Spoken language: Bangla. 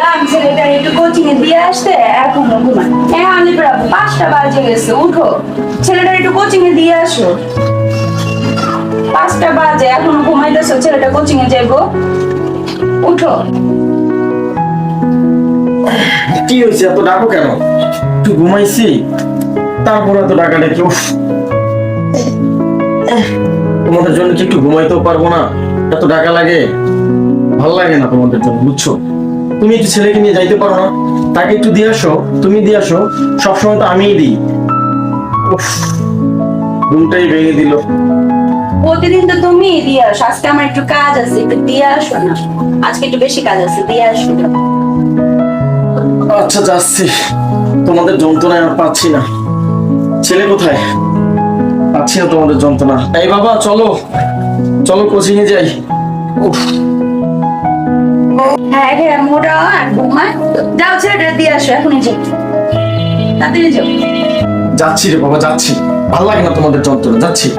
বললাম ছেলেটা একটু কোচিং এ দিয়ে আসতে, এখনো ঘুমায়। হ্যাঁ আমি প্রায় 5টা বাজে গেছে, উঠো ছেলেটা একটু কোচিং এ দিয়ে আসো। 5টা বাজে এখনো ঘুমাইতেছো, ছেলেটা কোচিং এ যাইবো, উঠো। কি হয়েছে, এত ডাকো কেন? একটু ঘুমাইছি, তারপরে এত ডাকা ডেকে। তোমাদের জন্য কি একটু ঘুমাইতেও পারবো না? এত ডাকা লাগে, ভাল লাগে না তোমাদের জন্য, বুঝছো? তুমি একটু ছেলেকে নিয়ে যাইতে পারো না? তাকে একটু দিয়ে আসো, তুমি দিয়ে আসো। সবসময় তো আমিই দিই। উফ, ঘুমটাই ভেঙে দিল। প্রতিদিন তো তুমি দিয়ে আসো, আজকে আমার একটু কাজ আছে, একটু দিয়ে আসো না। আজকে একটু বেশি কাজ আছে, দিয়ে আসো। আচ্ছা যাচ্ছি, তোমাদের যন্ত্রণায় আর পাচ্ছি না। ছেলে কোথায়? পাচ্ছি না তোমাদের যন্ত্রণা। এই বাবা চলো, চলো কোচিং এ যাই। উফ, হ্যাঁ হ্যাঁ মোটা আর ঘুমায়। যাও ছেলেটা দিয়ে আসো, এখনই যাও, তাড়াতাড়ি যাও। যাচ্ছি রে বাবা, যাচ্ছি। ভাল লাগে না তোমাদের যন্ত্রণা, যাচ্ছি।